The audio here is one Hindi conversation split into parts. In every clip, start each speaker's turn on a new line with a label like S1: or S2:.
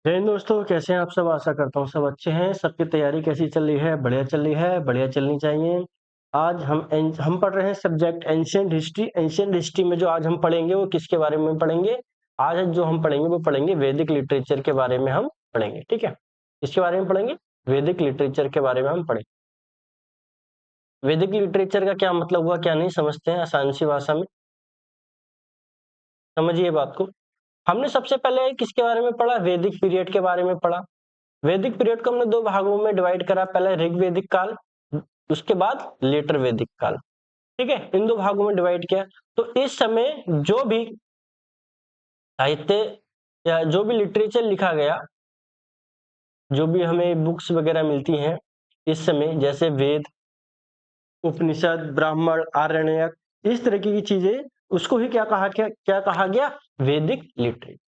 S1: जय हिंद दोस्तों, कैसे हैं आप सब? आशा करता हूँ सब अच्छे हैं। सबकी तैयारी कैसी चल रही है? बढ़िया चल रही है, बढ़िया चलनी चाहिए। आज हम पढ़ रहे हैं subject ancient history. Ancient history में जो आज हम पढ़ेंगे वो किसके बारे में पढ़ेंगे? आज जो हम पढ़ेंगे वो पढ़ेंगे वैदिक लिटरेचर के बारे में हम पढ़ेंगे। ठीक है, इसके बारे में पढ़ेंगे, वैदिक लिटरेचर के बारे में हम पढ़ेंगे। वैदिक लिटरेचर का क्या मतलब हुआ, क्या नहीं समझते हैं आसान सी भाषा में? समझिए बात को। हमने सबसे पहले किसके बारे में पढ़ा? वैदिक पीरियड के बारे में पढ़ा। वैदिक पीरियड को हमने दो भागों में डिवाइड करा। पहले ऋग्वैदिक काल, उसके बाद लेटर वैदिक काल। ठीक है, इन दो भागों में डिवाइड किया। तो इस समय जो भी साहित्य या जो भी लिटरेचर लिखा गया, जो भी हमें बुक्स वगैरह मिलती हैं इस समय, जैसे वेद, उपनिषद, ब्राह्मण, आरण्यक, इस तरह की चीजें, उसको ही क्या कहा गया? वैदिक लिटरेचर।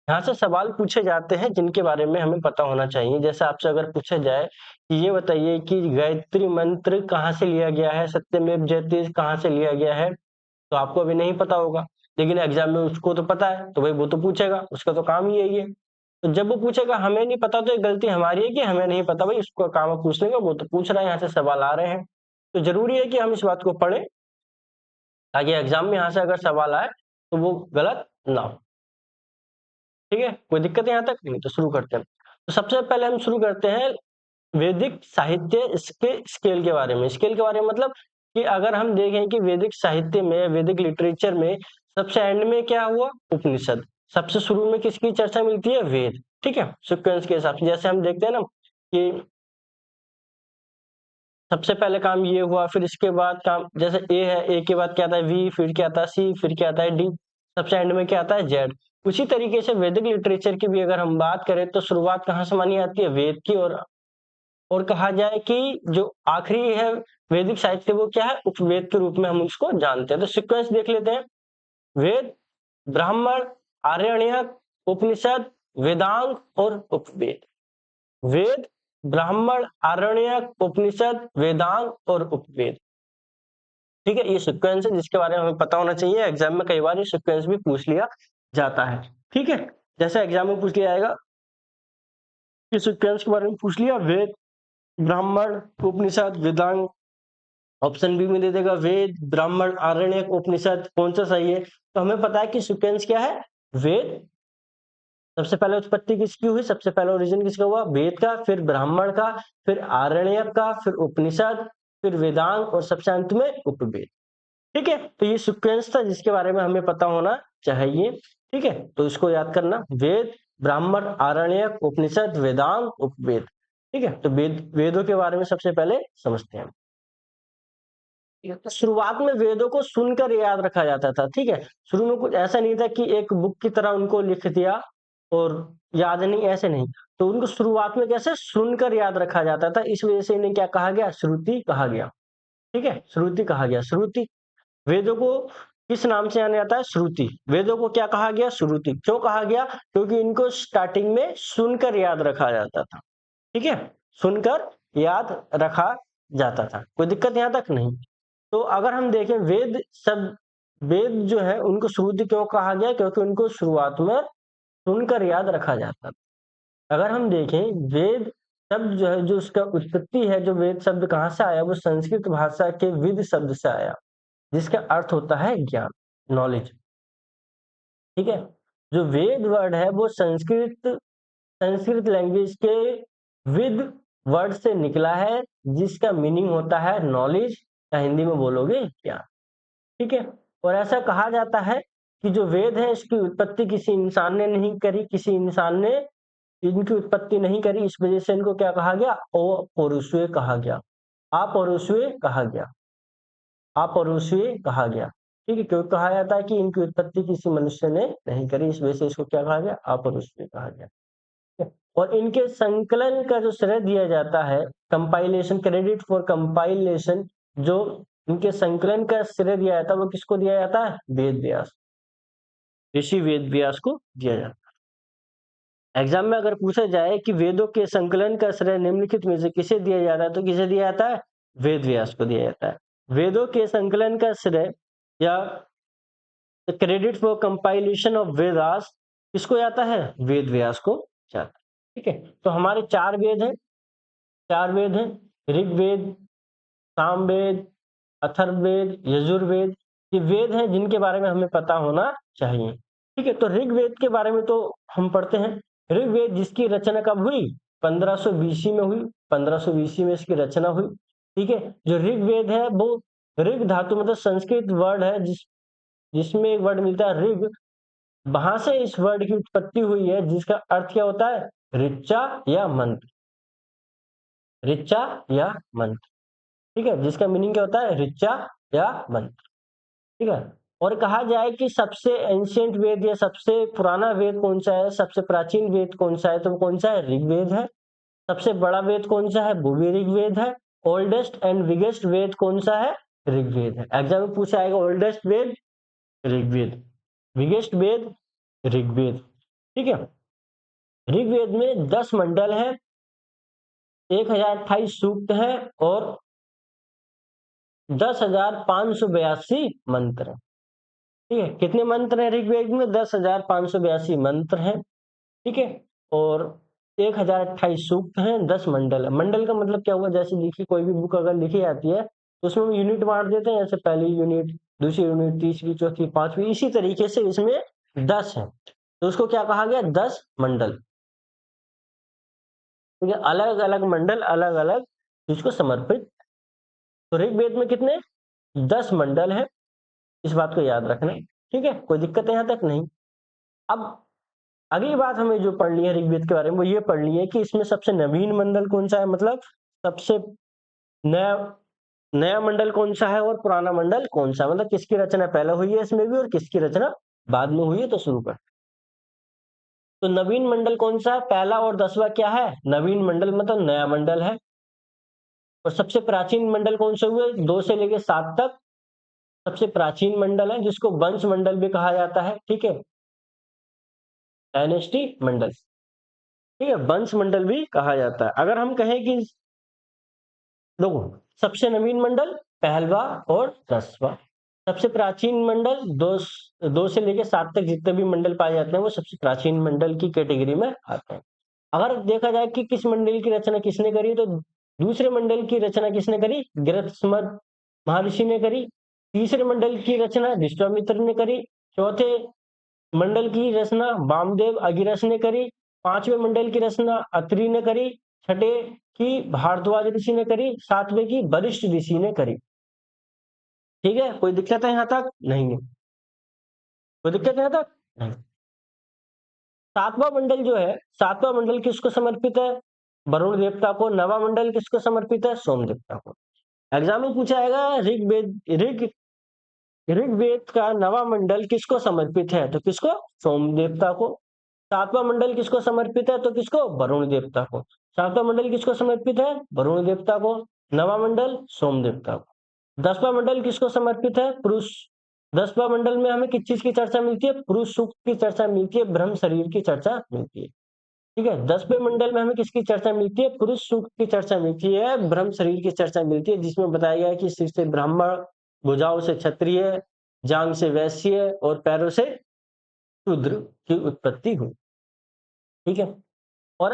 S1: यहाँ से सवाल पूछे जाते हैं जिनके बारे में हमें पता होना चाहिए। जैसे आपसे अगर पूछा जाए कि ये बताइए कि गायत्री मंत्र कहाँ से लिया गया है, सत्यमेव जयते कहाँ से लिया गया है, तो आपको अभी नहीं पता होगा, लेकिन एग्जाम में उसको तो पता है, तो भाई वो तो पूछेगा, उसका तो काम ही यही है। तो जब वो पूछेगा हमें नहीं पता, तो ये गलती हमारी है कि हमें नहीं पता। भाई उसको काम है पूछने का, वो तो पूछ रहा है, यहाँ से सवाल आ रहे हैं, तो जरूरी है कि हम इस बात को पढ़ें ताकि एग्जाम में यहाँ से अगर सवाल आए तो वो गलत ना हो। ठीक है, कोई दिक्कत है यहाँ तक? नहीं, तो शुरू करते हैं। तो सबसे पहले हम शुरू करते हैं वैदिक साहित्य, इसके स्केल के बारे में। स्केल के बारे में मतलब कि अगर हम देखें कि वैदिक साहित्य में, वैदिक लिटरेचर में सबसे एंड में क्या हुआ? उपनिषद। सबसे शुरू में किसकी चर्चा मिलती है? वेद। ठीक है, सीक्वेंस के हिसाब से जैसे हम देखते हैं ना कि सबसे पहले काम ये हुआ, फिर इसके बाद काम, जैसे ए है, ए के बाद क्या आता है? वी, फिर क्या आता है? सी, फिर क्या आता है? डी, सबसे एंड में क्या आता है? जेड। उसी तरीके से वैदिक लिटरेचर की भी अगर हम बात करें तो शुरुआत कहाँ से मानी जाती है? वेद की। और कहा जाए कि जो आखिरी है वैदिक साहित्य, वो क्या है? उपवेद के रूप में हम उसको जानते हैं। तो सीक्वेंस देख लेते हैं। वेद, ब्राह्मण, आरण्यक, उपनिषद, वेदांग और उपवेद। वेद, ब्राह्मण, आरण्यक, उपनिषद, वेदांग और उपवेद। ठीक है, ये सीक्वेंस है जिसके बारे में हमें पता होना चाहिए। एग्जाम में कई बार ये सीक्वेंस भी पूछ लिया जाता है। ठीक है, जैसे एग्जाम में पूछ लिया जाएगा, इस सीक्वेंस के बारे में पूछ लिया, वेद, ब्राह्मण, उपनिषद, वेदांग। ऑप्शन बी में दे देगा वेद, ब्राह्मण, आरण्यक, उपनिषद, कौन सा सही है? तो हमें पता है कि सीक्वेंस क्या है? वेद, सबसे पहले उत्पत्ति किसकी हुई? सबसे पहला ओरिजिन किसका हुआ? वेद का, फिर ब्राह्मण का, फिर आरण्यक का, फिर उपनिषद, फिर वेदांग और सबसे अंत में उपवेद। ठीक है, तो ये सीक्वेंस था जिसके बारे में हमें पता होना चाहिए। ठीक है, तो इसको याद करना, वेद, ब्राह्मण, आरण्यक, उपनिषद, वेदांग, उपवेद। ठीक है, तो वेदों के बारे में सबसे पहले समझते हैं। तो शुरुआत में वेदों को सुनकर याद रखा जाता था। ठीक है, शुरू में कुछ ऐसा नहीं था कि एक बुक की तरह उनको लिख दिया और याद नहीं, ऐसे नहीं। तो उनको शुरुआत में कैसे सुनकर याद रखा जाता था, इस वजह से इन्हें क्या कहा गया? श्रुति कहा गया। ठीक है, श्रुति कहा गया। श्रुति, वेदों को किस नाम से जाना जाता है? श्रुति। वेदों को क्या कहा गया? श्रुति। क्यों कहा गया? क्योंकि इनको स्टार्टिंग में सुनकर याद रखा जाता था। ठीक है, सुनकर याद रखा जाता था। कोई दिक्कत यहाँ तक? नहीं। तो अगर हम देखें वेद जो है उनको श्रुति क्यों कहा गया? क्योंकि उनको शुरुआत में सुनकर याद रखा जाता था। अगर हम देखें वेद शब्द जो है, जो उसका उत्पत्ति है, जो वेद शब्द कहाँ से आया? वो संस्कृत भाषा के विद शब्द से आया, जिसका अर्थ होता है ज्ञान, नॉलेज। ठीक है, जो वेद वर्ड है वो संस्कृत लैंग्वेज के विद वर्ड से निकला है, जिसका मीनिंग होता है नॉलेज, या हिंदी में बोलोगे ज्ञान। ठीक है, और ऐसा कहा जाता है कि जो वेद है इसकी उत्पत्ति किसी इंसान ने नहीं करी, किसी इंसान ने इनकी उत्पत्ति नहीं करी, इस वजह से इनको क्या कहा गया? अपौरुषेय कहा गया। अपौरुषेय कहा गया। अपौरुषेय कहा गया। ठीक है, क्यों कहा जाता है कि इनकी उत्पत्ति किसी मनुष्य ने नहीं करी, इस वजह से इसको क्या कहा गया? अपौरुषेय कहा गया। ठीक है? और इनके संकलन का जो श्रेय दिया जाता है, कंपाइलेशन, क्रेडिट फॉर कंपाइलेशन, जो इनके संकलन का श्रेय दिया जाता है वो किसको दिया जाता है? वेद व्यास, ऋषि वेद व्यास को दिया जाता है। एग्जाम में अगर पूछा जाए कि वेदों के संकलन का श्रेय निम्नलिखित में से किसे दिया जाता है, तो किसे दिया जाता है? वेद व्यास को दिया जाता है। वेदों के संकलन का श्रेय या credit for compilation of Vedas किसको जाता है? वेद व्यास को जाता है। ठीक है। तो हमारे 4 वेद हैं, 4 वेद हैं, ऋग्वेद, सामवेद, अथर्ववेद, यजुर्वेद, ये वेद हैं जिनके बारे में हमें पता होना चाहिए। ठीक है, तो ऋग्वेद के बारे में तो हम पढ़ते हैं। ऋग्वेद जिसकी रचना कब हुई? 1500 बीसी में हुई, 1500 बीसी में इसकी रचना हुई। ठीक है, जो ऋग्वेद है वो ऋग धातु मतलब संस्कृत वर्ड है जिसमें एक वर्ड मिलता है ऋग, वहां से इस वर्ड की उत्पत्ति हुई है जिसका अर्थ क्या होता है? ऋचा या मंत्र, ऋचा या मंत्र। ठीक है, जिसका मीनिंग क्या होता है? ऋचा या मंत्र। ठीक है, और कहा जाए कि सबसे एंशिएंट वेद या सबसे पुराना वेद कौन सा है, सबसे प्राचीन वेद कौन सा है, तो कौन सा है? ऋग्वेद है। सबसे बड़ा वेद कौन सा है? वो भी ऋग्वेद है। ओल्डेस्ट एंड बिगेस्ट वेद कौन सा है? ऋग्वेद है। एग्जाम में पूछा आएगा ओल्डेस्ट वेद ऋग्वेद, बिगेस्ट वेद ऋग्वेद। ठीक है, ऋग्वेद में 10 मंडल है, 1028 सूक्त है और 10,582 मंत्र है। ठीक है, कितने मंत्र हैं ऋग्वेद में? 10,582 मंत्र हैं। ठीक है, और 1028 सूक्त हैं, 10 मंडल है। मंडल का मतलब क्या हुआ? जैसे देखिए कोई भी बुक अगर लिखी जाती है तो उसमें हम यूनिट बांट देते हैं, जैसे पहली यूनिट, दूसरी यूनिट, तीसरी, चौथी, पांचवी, इसी तरीके से इसमें 10 है, तो उसको क्या कहा गया? 10 मंडल। ठीक है, अलग अलग मंडल अलग अलग चीज को समर्पित। तो ऋग्वेद में कितने? 10 मंडल है, इस बात को याद रखना। ठीक है, कोई दिक्कत है यहाँ तक? नहीं। अब अगली बात हमें जो पढ़नी है ऋग्वेद के बारे में वो ये पढ़नी है कि इसमें सबसे नवीन मंडल कौन सा है, मतलब सबसे नया नया मंडल कौन सा है और पुराना मंडल कौन सा है, मतलब किसकी रचना पहले हुई है इसमें भी और किसकी रचना बाद में हुई है। तो शुरू कर। तो नवीन मंडल कौन सा है? पहला और 10वां क्या है? नवीन मंडल मतलब नया मंडल है। और सबसे प्राचीन मंडल कौन से हुए? 2 से लेके 7 तक सबसे प्राचीन मंडल है, जिसको वंश मंडल भी कहा जाता है। ठीक है, डायनेस्टी मंडल। ठीक है, वंश मंडल भी कहा जाता है। अगर हम कहें कि देखो, सबसे नवीन मंडल पहलवा और 10वां, सबसे प्राचीन मंडल 2 से लेके 7 तक जितने भी मंडल पाए जाते हैं वो सबसे प्राचीन मंडल की कैटेगरी में आते हैं। अगर देखा जाए कि किस मंडल की रचना किसने करी, तो दूसरे मंडल की रचना किसने करी? गृहस्मद महर्षि ने करी। तीसरे मंडल की रचना विश्वामित्र ने करी। चौथे मंडल की रचना वामदेव अगिरस ने करी। 5वें मंडल की रचना अत्रि ने करी। छठे की भारद्वाज ऋषि ने करी। 7वें की वशिष्ठ ऋषि ने करी। ठीक है, कोई दिक्कत है यहाँ तक? नहीं है। कोई दिक्कत है यहाँ तक? नहीं। 7वां मंडल जो है, 7वां मंडल किसको समर्पित है? वरुण देवता को। 9वां मंडल किसको समर्पित है? सोम देवता को। एग्जाम में पूछा जाएगा ऋग्वेद का 9वां मंडल किसको समर्पित है, तो किसको? सोम देवता को। 7वां मंडल किसको समर्पित है, तो किसको? वरुण देवता को। 7वां मंडल किसको समर्पित है? वरुण देवता को। 9वां मंडल सोम देवता को। 10वां मंडल किसको समर्पित है? पुरुष। 10वां मंडल में हमें किस चीज की चर्चा मिलती है? पुरुष सूक्त की चर्चा मिलती है, ब्रह्म शरीर की चर्चा मिलती है। ठीक है, 10वें मंडल में हमें किसकी चर्चा मिलती है? पुरुष सूक्त की चर्चा मिलती है, ब्रह्म शरीर की चर्चा मिलती है, जिसमें बताया गया है कि सिर से ब्राह्मण, भुजाओं से क्षत्रिय, जांग से वैश्य और पैरों से शूद्र की उत्पत्ति हुई। ठीक है, और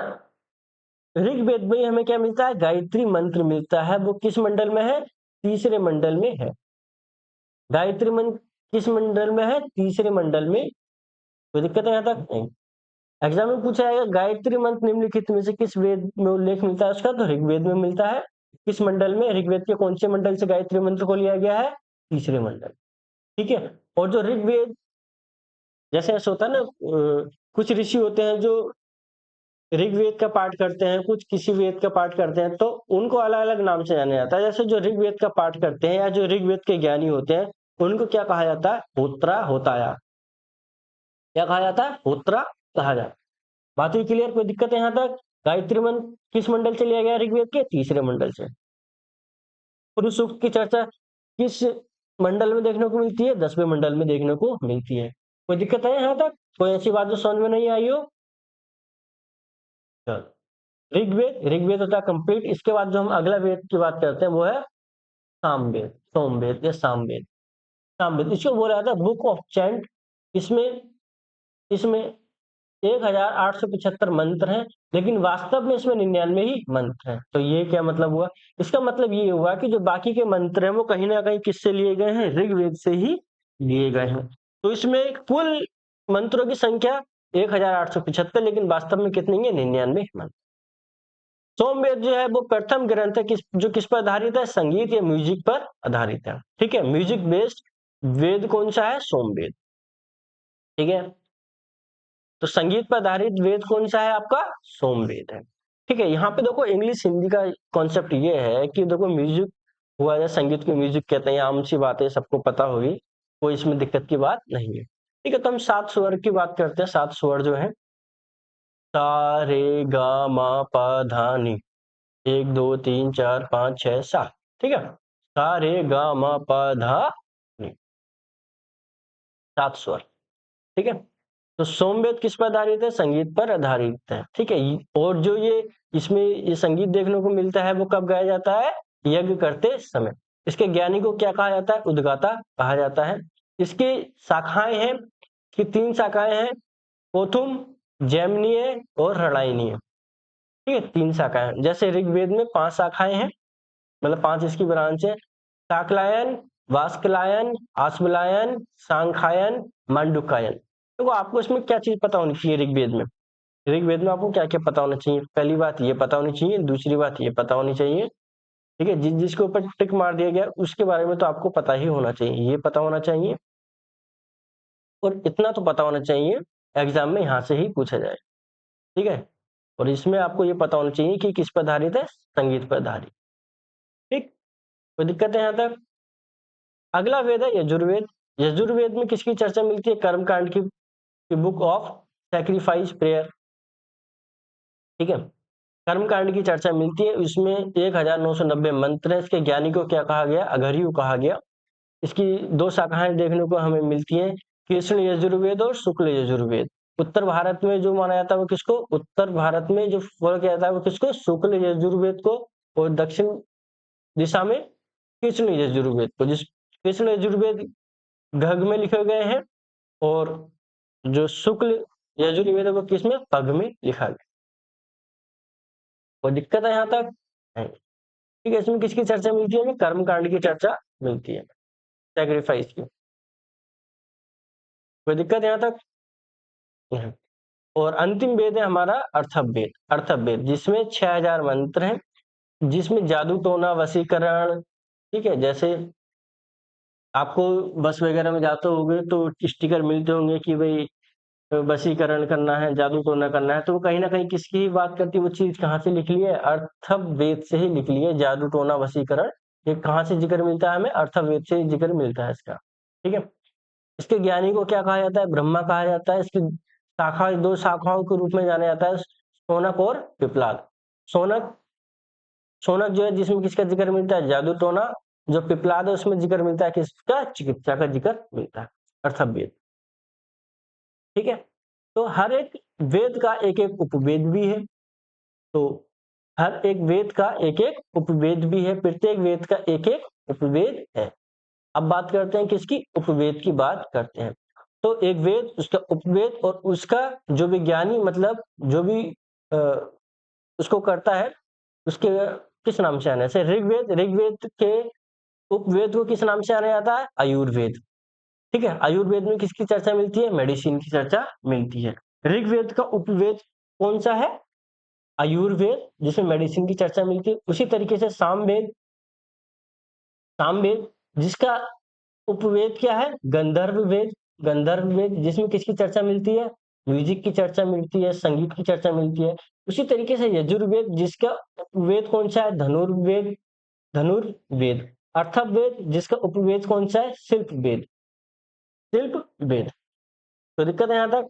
S1: ऋग्वेद में हमें क्या मिलता है? गायत्री मंत्र मिलता है। वो किस मंडल में है? तीसरे मंडल में है। गायत्री मंत्र किस मंडल में है? तीसरे मंडल में। कोई दिक्कत है यहाँ तक? नहीं। एग्जाम में पूछा जाएगा गायत्री मंत्र निम्नलिखित में से किस वेद में उल्लेख मिलता है उसका, तो ऋग्वेद में मिलता है। किस मंडल में? ऋग्वेद के कौन से मंडल से गायत्री मंत्र को लिया गया है? तीसरे मंडल। ठीक है, और जो ऋग्वेद, जैसे ऐसा होता है ना, कुछ ऋषि होते हैं जो ऋग्वेद का पाठ करते हैं, कुछ किसी वेद का पाठ करते हैं, तो उनको अलग अलग नाम से जाना जाता है। जैसे जो ऋग्वेद का पाठ करते हैं या जो ऋग्वेद के ज्ञानी होते हैं, उनको क्या कहा जाता है? होत्रा होताया। क्या कहा जाता है? होत्रा कहा जाता है। बात हुई क्लियर? कोई दिक्कत है यहाँ तक? गायत्री मंत्र किस मंडल से लिया गया? ऋग्वेद के तीसरे मंडल से। पुरुष सूक्त की चर्चा किस मंडल में देखने को मिलती है? 10वें मंडल में देखने को मिलती है। कोई दिक्कत है यहाँ तक? कोई ऐसी बात जो समझ में नहीं आई हो? चलो, ऋग्वेद ऋग्वेद होता है कंप्लीट। इसके बाद जो हम अगला वेद की बात करते हैं वो है सामवेद, सोमवेद या सामवेद। सामवेद इसको बोला जाता है बुक ऑफ चैंट। इसमें इसमें 1875 मंत्र हैं, लेकिन वास्तव में इसमें 99 ही मंत्र हैं। तो ये क्या मतलब हुआ? इसका मतलब ये हुआ कि जो बाकी के मंत्र हैं वो कहीं न कहीं किससे लिए गए हैं? ऋग्वेद से ही लिए गए हैं। तो इसमें कुल मंत्रों की संख्या 1875, लेकिन वास्तव में कितनी है? 99 मंत्र। सोमवेद जो है वो प्रथम ग्रंथ है किस पर आधारित है? संगीत या म्यूजिक पर आधारित है। ठीक है, म्यूजिक बेस्ड वेद कौन सा है? सोमवेद। ठीक है, तो संगीत पर आधारित वेद कौन सा है आपका? सोमवेद है। ठीक है, यहाँ पे देखो इंग्लिश हिंदी का कॉन्सेप्ट ये है कि देखो म्यूजिक हुआ या संगीत को म्यूजिक कहते हैं, आम सी बात है, सबको पता होगी, कोई इसमें दिक्कत की बात नहीं है। ठीक है, तो हम 7 स्वर की बात करते हैं। 7 स्वर जो है, सा रे गा मा पा धा नी, 1 2 3 4 5 6 7। ठीक है, सा रे गा मा पा धा नी, 7 स्वर। ठीक है, तो सोमवेद किस पर आधारित है? संगीत पर आधारित है। ठीक है, और जो इसमें ये संगीत देखने को मिलता है वो कब गाया जाता है? यज्ञ करते समय। इसके ज्ञानी को क्या कहा जाता है? उद्गाता कहा जाता है। इसकी शाखाएं हैं कि 3 शाखाएं हैं, पोथुम, जैमिनीय और हड़ाइनीय। ठीक है, 3 शाखाएं। जैसे ऋग्वेद में 5 शाखाएं हैं, मतलब 5 इसकी ब्रांच है। शाक्लायन, वास्कलायन, आश्वलायन, सांख्यायन, मांडुकायन। देखो आपको इसमें क्या चीज पता होनी चाहिए ऋग्वेद में? ऋग्वेद में आपको क्या-क्या पता होना चाहिए? पहली बात ये पता होनी चाहिए, दूसरी बात ये पता होनी चाहिए, ठीक है? जिसके ऊपर टिक मार दिया गया उसके बारे में तो आपको पता ही होना चाहिए, ये पता होना चाहिए और इतना तो पता होना चाहिए एग्जाम में यहाँ से ही पूछा जाए, ठीक है? और इसमें आपको ये पता होना चाहिए कि किस पर आधारित है? संगीत पर आधारित। ठीक? कोई दिक्कत है यहाँ तक? अगला वेद है यजुर्वेद। यजुर्वेद में किसकी चर्चा मिलती है? कर्मकांड की बुक ऑफ सैक्रिफाइस प्रेयर। ठीक है, कर्मकांड की चर्चा मिलती है, इसमें 1990 मंत्र है। इसके ज्ञानी को क्या कहा गया? अघर्यु कहा गया। इसकी 2 शाखाएं देखने को हमें मिलती हैं, कृष्ण यजुर्वेद और शुक्ल यजुर्वेद। उत्तर भारत में जो माना जाता है वो किसको? उत्तर भारत में जो फॉलो किया जाता है वो किसको? शुक्ल यजुर्वेद को। और दक्षिण दिशा में कृष्ण यजुर्वेद को। जिस कृष्ण यजुर्वेद घग में लिखे गए हैं और जो शुक्ल यजुर्वेद है वो किसमें? पग में लिखा गया। कोई दिक्कत है यहाँ तक? नहीं। ठीक है, इसमें किसकी चर्चा मिलती है? हमें कर्मकांड की चर्चा मिलती है, सैक्रिफाइस की। कोई दिक्कत यहाँ तक? नहीं। और अंतिम वेद है हमारा अर्थववेद। अर्थववेद जिसमें 6000 मंत्र हैं, जिसमें जादू टोना वशीकरण, ठीक है, जैसे आपको बस वगैरह में जाते होंगे तो स्टिकर मिलते होंगे कि भाई वशीकरण करना है, जादू टोना करना है, तो वो कहीं ना कहीं किसकी ही बात करती है? वो चीज कहाँ से लिख ली है? अर्थववेद से ही लिख ली है। जादू टोना वशीकरण ये कहाँ से जिक्र मिलता है हमें? अर्थववेद से ही जिक्र मिलता है इसका। ठीक है, इसके ज्ञानी को क्या कहा जाता है? ब्रह्मा कहा जाता है। इसकी शाखा 2 शाखाओं के रूप में जाना जाता है, शौनक और पिप्पलाद। शौनक शौनक जो है जिसमें किसका जिक्र मिलता है? जादू टोना। जो पिप्पलाद है उसमें जिक्र मिलता है किसका? चिकित्सा का जिक्र मिलता है, अर्थववेद। ठीक है, तो हर एक वेद का एक-एक उपवेद भी है। तो हर एक वेद का एक-एक उपवेद भी है, प्रत्येक वेद का एक-एक उपवेद है। अब बात करते हैं किसकी? उपवेद की बात करते हैं। तो एक वेद, उसका उपवेद और उसका जो विज्ञानी मतलब जो भी अ, उसको करता है, उसके किस नाम से आना है? जैसे ऋग्वेद, ऋग्वेद के उपवेद को किस नाम से जाना जाता है? आयुर्वेद। ठीक है, आयुर्वेद में किसकी चर्चा मिलती है? मेडिसिन की चर्चा मिलती है। ऋग्वेद का उपवेद कौन सा है? आयुर्वेद, जिसमें मेडिसिन की चर्चा मिलती है। उसी तरीके से सामवेद, सामवेद जिसका उपवेद क्या है? गंधर्व वेद। गंधर्व वेद जिसमें किसकी चर्चा मिलती है? म्यूजिक की चर्चा मिलती है, संगीत की चर्चा मिलती है। उसी तरीके से यजुर्वेद जिसका उपवेद कौन सा है? धनुर्वेद। धनुर्वेद। अर्थववेद जिसका उपवेद कौन सा है? शिल्प वेद। शिल्प वेद। तो दिक्कत है यहाँ तक?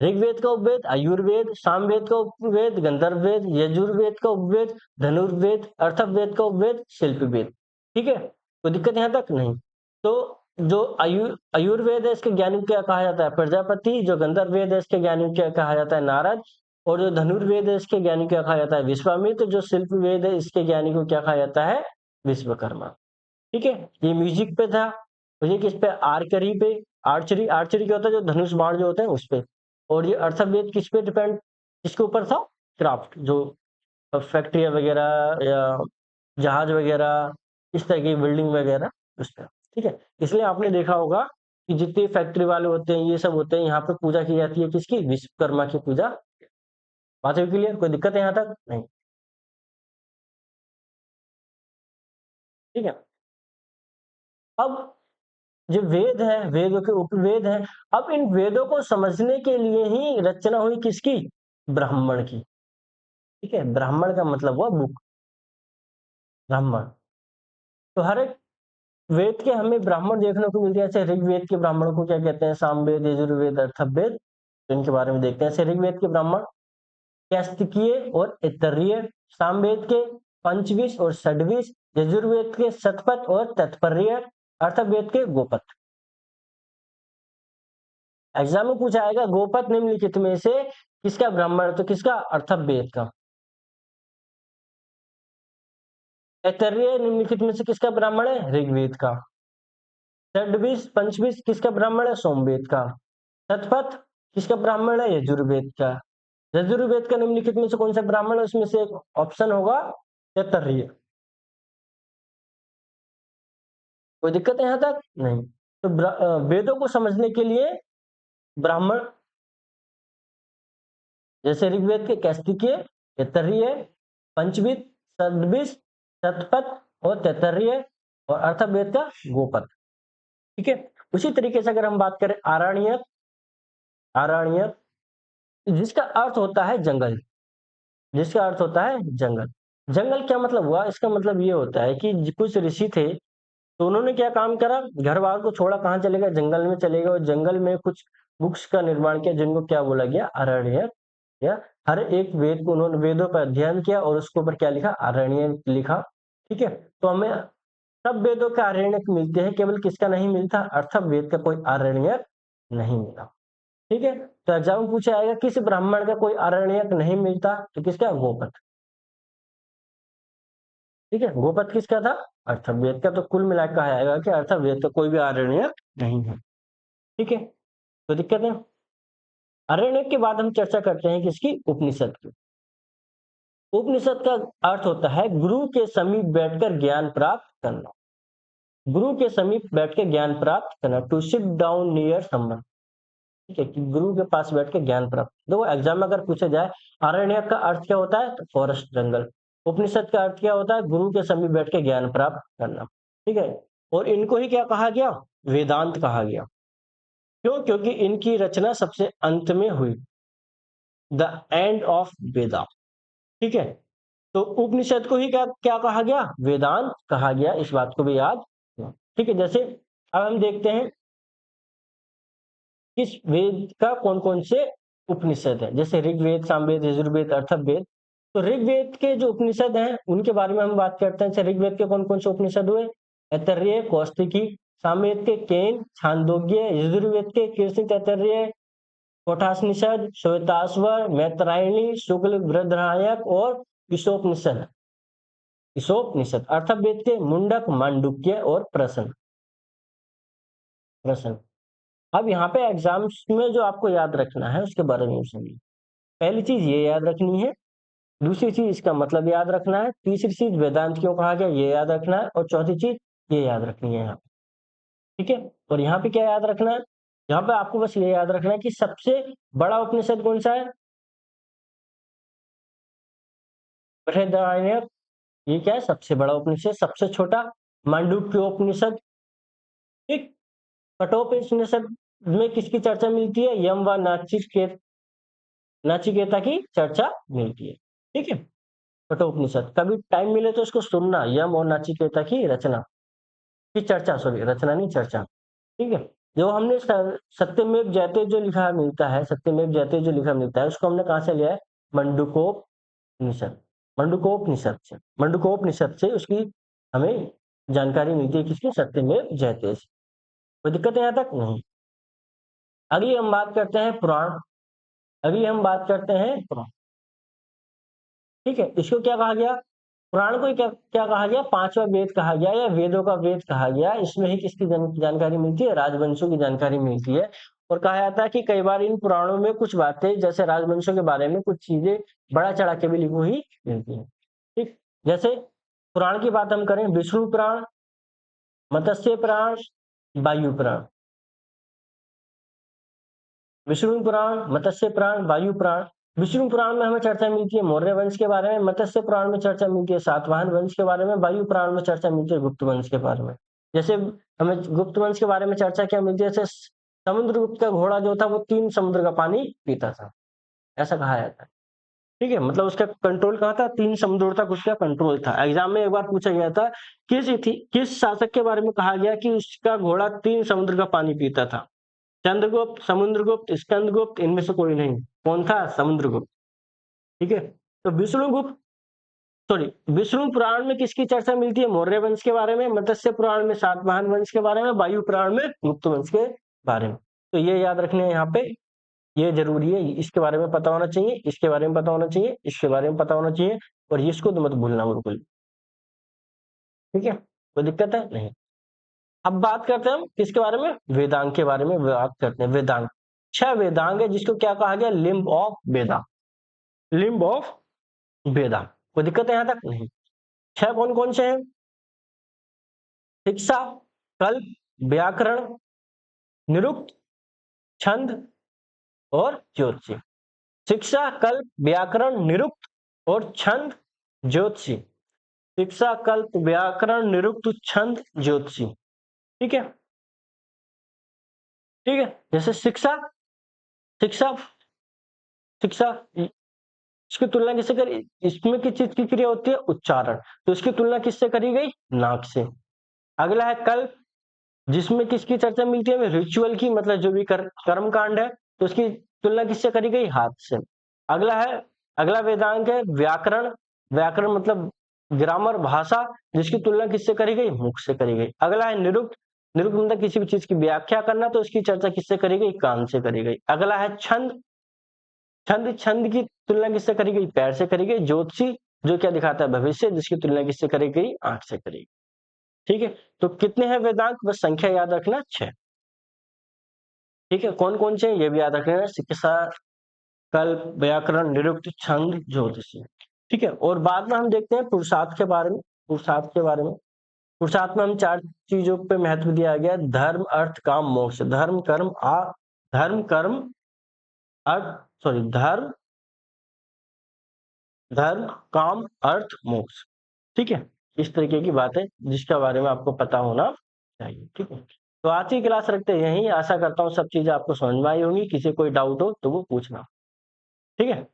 S1: ऋग्वेद का उपवेद आयुर्वेद, सामवेद का उपवेद गंधर्व वेद, यजुर्वेद का उपवेद धनुर्वेद, अर्थववेद का उपवेद शिल्प वेद। ठीक है, तो दिक्कत यहाँ तक? नहीं। तो जो आयुर्वेद है इसके ज्ञानी को क्या कहा जाता है? प्रजापति। जो गंधर्व वेद है इसके ज्ञानी को क्या कहा जाता है? नारद। और जो धनुर्वेद है इसके ज्ञानी को क्या कहा जाता है? विश्वामित्र। जो शिल्प वेद है इसके ज्ञानी को क्या कहा जाता है? विश्वकर्मा। ठीक है, ये म्यूजिक पे था। तो ये किस पे? आर्चरी पे। आर्चरी, आर्चरी क्या होता है? जो धनुष बाण जो होते हैं उस पे। और ये अर्थवेद किस पे डिपेंड, किसके ऊपर था? क्राफ्ट, जो फैक्ट्रियाँ वगैरह या जहाज वगैरह, इस तरह की बिल्डिंग वगैरह, उस पर। ठीक है, इसलिए आपने देखा होगा कि जितने फैक्ट्री वाले होते हैं, ये सब होते हैं, यहाँ पे पूजा की जाती है किसकी? विश्वकर्मा की पूजा। बात है क्लियर? कोई दिक्कत है यहाँ तक? नहीं। ठीक है, अब जो वेद है, वेदों के उपवेद है, अब इन वेदों को समझने के लिए ही रचना हुई किसकी? ब्राह्मण की। ठीक है, ब्राह्मण का मतलब हुआ बुक, ब्राह्मण। तो हर एक वेद के हमें ब्राह्मण देखने को मिलते हैं। जैसे ऋग्वेद के ब्राह्मण को क्या कहते हैं? सामवेद, यजुर्वेद, अथर्ववेद। तो इनके बारे में देखते हैं। जैसे ऋग्वेद के ब्राह्मण कैस्तिकीय और ऐतरेय, सामवेद के पंचविश और षड्विश, यजुर्वेद के शतपथ और तत्पर्य, अथर्ववेद के गोपथ। एग्जाम में पूछा आएगा गोपथ निम्नलिखित में से किसका ब्राह्मण? तो किसका? अथर्ववेद का। ऐतरेय निम्नलिखित में से किसका ब्राह्मण है? ऋग्वेद का। षड्विश पंचविश किसका ब्राह्मण है? सोमवेद का। शतपथ किसका ब्राह्मण है? यजुर्वेद का। यजुर्वेद का निम्नलिखित में से कौन सा ब्राह्मण है? उसमें से एक ऑप्शन होगा ऐतरेय। कोई दिक्कत है यहाँ तक? नहीं। तो वेदों को समझने के लिए ब्राह्मण, जैसे ऋग्वेद के कैस्तिकीय, ऐतरेय, पंचविद, षड्विश, शतपथ और तैतरीय, और अथर्ववेद का गोपथ। ठीक है, उसी तरीके से अगर हम बात करें आरण्यक, आरण्यक जिसका अर्थ होता है जंगल, जिसका अर्थ होता है जंगल। जंगल क्या मतलब हुआ? इसका मतलब ये होता है कि कुछ ऋषि थे, तो उन्होंने क्या काम करा? घर बार को छोड़ा, कहाँ चले गए? जंगल में चले गए, और जंगल में कुछ वृक्ष का निर्माण किया, जिनको क्या बोला गया? अरण्यक। या हर एक वेद को उन्होंने वेदों पर अध्ययन किया और उसके ऊपर क्या लिखा? अरण्यक लिखा। ठीक है, तो हमें सब वेदों के आरण्यक मिलते हैं, केवल किसका नहीं मिलता? अथर्ववेद का कोई आरण्यक नहीं मिला। ठीक है, तो एग्जाम में पूछा जाएगा किस ब्राह्मण का कोई आरण्यक नहीं मिलता? तो किसका? गोपथ। ठीक है, गोपथ किसका था? अथर्ववेद का। तो कुल मिलाकर कहा जाएगा कि अथर्ववेद का कोई भी आरण्यक नहीं है। ठीक है, तो दिक्कत है। आरण्यक के बाद हम चर्चा करते हैं किसकी? उपनिषद की। उपनिषद का अर्थ होता है गुरु के समीप बैठकर ज्ञान प्राप्त करना। गुरु के समीप बैठकर ज्ञान प्राप्त करना, to sit down near someone. ठीक है, कि गुरु के पास बैठ के ज्ञान प्राप्त। देखो एग्जाम में अगर पूछा जाए आरण्यक का अर्थ क्या होता है? तो फॉरेस्ट, जंगल। उपनिषद का अर्थ क्या होता है? गुरु के समीप बैठ के ज्ञान प्राप्त करना। ठीक है, और इनको ही क्या कहा गया? वेदांत कहा गया। क्यों? क्योंकि इनकी रचना सबसे अंत में हुई, द एंड ऑफ वेदा। ठीक है, तो उपनिषद को ही क्या क्या कहा गया? वेदांत कहा गया। इस बात को भी याद रखना। ठीक है, जैसे अब हम देखते हैं किस वेद का कौन कौन से उपनिषद है। जैसे ऋग्वेद, सामवेद, यजुर्वेद, अथर्ववेद। तो ऋग्वेद के जो उपनिषद हैं उनके बारे में हम बात करते हैं। जैसे ऋग्वेद के कौन कौन से उपनिषद हुए? ऐतरेय, कौस्तिकी। सामवेद के केन, छांदोग्य। यजुर्वेद के कीर्ति, तैतरीय, कोठासनिषद, श्वेताश्वर, मैत्रायणी, शुक्ल, बृहदारण्यक और ईशोपनिषद। ईशोपनिषद। अथर्ववेद के मुंडक, मांडुक्य और प्रश्न, प्रश्न। अब यहाँ पे एग्जाम्स में जो आपको याद रखना है उसके बारे में सुनिए। पहली चीज ये याद रखनी है, दूसरी चीज इसका मतलब याद रखना है, तीसरी चीज वेदांत क्यों कहा गया ये याद रखना है, और चौथी चीज ये याद रखनी है यहाँ पे। ठीक है, और यहाँ पे क्या याद रखना है? यहाँ पे आपको बस ये याद रखना है कि सबसे बड़ा उपनिषद कौन सा है? बृहदारण्यक। ये क्या है? सबसे बड़ा उपनिषद। सबसे छोटा मांडुक्य उपनिषद। ठीक, कठोपनिषद में किसकी चर्चा मिलती है? यम व नाचिकेता की चर्चा मिलती है। ठीक है, कठोपनिषद कभी टाइम मिले तो उसको सुनना, यम और नाचिकेता की रचना की चर्चा, सॉरी रचना नहीं, चर्चा। ठीक है, जो हमने सत्यमेव जयते जो लिखा मिलता है, सत्यमेव जयते जो लिखा मिलता है उसको हमने कहाँ से लिया है? मंडूकोपनिषद। मंडूकोपनिषद से, मंडूकोपनिषद से उसकी हमें जानकारी मिलती है किसकी? सत्यमेव जयते से। कोई दिक्कत है यहाँ तक? नहीं। अगली हम बात करते हैं पुराण। अभी हम बात करते हैं पुराण। ठीक है, इसको क्या कहा गया? पुराण को क्या क्या कहा गया? पांचवा वेद कहा गया या वेदों का वेद कहा गया। इसमें ही किसकी जानकारी मिलती है? राजवंशों की जानकारी मिलती है। और कहा जाता है कि कई बार इन पुराणों में कुछ बातें जैसे राजवंशों के बारे में कुछ चीजें बड़ा चढ़ा के भी लिखी हुई मिलती हैं। ठीक, जैसे पुराण की बात हम करें, विष्णु पुराण, मत्स्य पुराण, वायु पुराण। विष्णु पुराण, मत्स्य पुराण, वायु पुराण। विष्णु पुराण में हमें चर्चा मिलती है मौर्य वंश के बारे में, मत्स्य पुराण में चर्चा मिलती है सातवाहन वंश के बारे में, वायु पुराण में चर्चा मिलती है गुप्त वंश के बारे में। जैसे हमें गुप्त वंश के बारे में चर्चा क्या मिलती है, जैसे समुद्रगुप्त का घोड़ा जो था वो 3 समुद्र का पानी पीता था, ऐसा कहा जाता है। ठीक है, मतलब उसका कंट्रोल कहाँ था, 3 समुद्र तक उसका कंट्रोल था। एग्जाम में एक बार पूछा गया था, किस शासक के बारे में कहा गया कि उसका घोड़ा 3 समुद्र का पानी पीता था? चंद्रगुप्त, समुद्रगुप्त, स्कंदगुप्त, इनमें से कोई नहीं। कौन था? समुद्रगुप्त। ठीक है, तो विष्णु पुराण में किसकी चर्चा मिलती है? मौर्य वंश के बारे में, मत्स्य पुराण में सातवाहन वंश के बारे में, वायु पुराण में गुप्त वंश के बारे में। तो ये याद रखने हैं यहाँ पे, ये जरूरी है, इसके बारे में पता होना चाहिए, इसके बारे में पता होना चाहिए, इसके बारे में पता होना चाहिए, और इसको तो मत भूलना बिल्कुल। ठीक है, कोई दिक्कत है? नहीं। अब बात करते हैं हम किसके बारे में, वेदांग के बारे में बात करते हैं। वेदांग 6 वेदांग है जिसको क्या कहा गया, limb of Veda. Limb of Veda, कोई दिक्कत है यहां तक? नहीं। 6 कौन कौन से हैं? शिक्षा, कल्प, व्याकरण, निरुक्त, छंद और ज्योतिषी। शिक्षा, कल्प, व्याकरण, निरुक्त और छंद, ज्योतिषी। शिक्षा, कल्प, व्याकरण, निरुक्त, छंद, ज्योतिषी। ठीक है, ठीक है। जैसे शिक्षा, शिक्षा, शिक्षा, इसकी तुलना किससे करी? इसमें किस चीज की क्रिया होती है? उच्चारण। तो इसकी तुलना किससे करी गई? नाक से। अगला है कल्प, जिसमें किसकी चर्चा मिलती है? रिचुअल की, मतलब जो भी कर्म कांड है, तो उसकी तुलना किससे करी गई? हाथ से। अगला वेदांग है व्याकरण। व्याकरण मतलब ग्रामर, भाषा, जिसकी तुलना किससे करी गई? मुख से करी गई। अगला है निरुक्त। निरुक्त मतलब किसी भी चीज की व्याख्या करना, तो इसकी चर्चा किससे करी गई? कान से करी गई। अगला है छंद। छंद, छंद की तुलना किससे करी गई? पैर से करी गई। ज्योतिषी, जो क्या दिखाता है? भविष्य, जिसकी तुलना किससे करी गई? आंख से करी गई। ठीक है, तो कितने हैं वेदांत? बस संख्या याद रखना, 6। ठीक है, कौन कौन से ये भी याद रखना, शिक्षा, कल्प, व्याकरण, निरुक्त, छंद, ज्योतिषी। ठीक है, और बाद में हम देखते हैं पुरुषार्थ के बारे में। पुरुषार्थ के बारे में, पुरुषार्थ में हम 4 चीजों पे महत्व दिया गया: धर्म, अर्थ, काम, मोक्ष। धर्म, कर्म, अर्थ, सॉरी, धर्म, काम, अर्थ, मोक्ष। ठीक है, इस तरीके की बात है जिसके बारे में आपको पता होना चाहिए। ठीक है, तो आज की क्लास रखते हैं यहीं। आशा करता हूँ सब चीजें आपको समझ में आई होंगी। किसी कोई डाउट हो तो वो पूछना। ठीक है।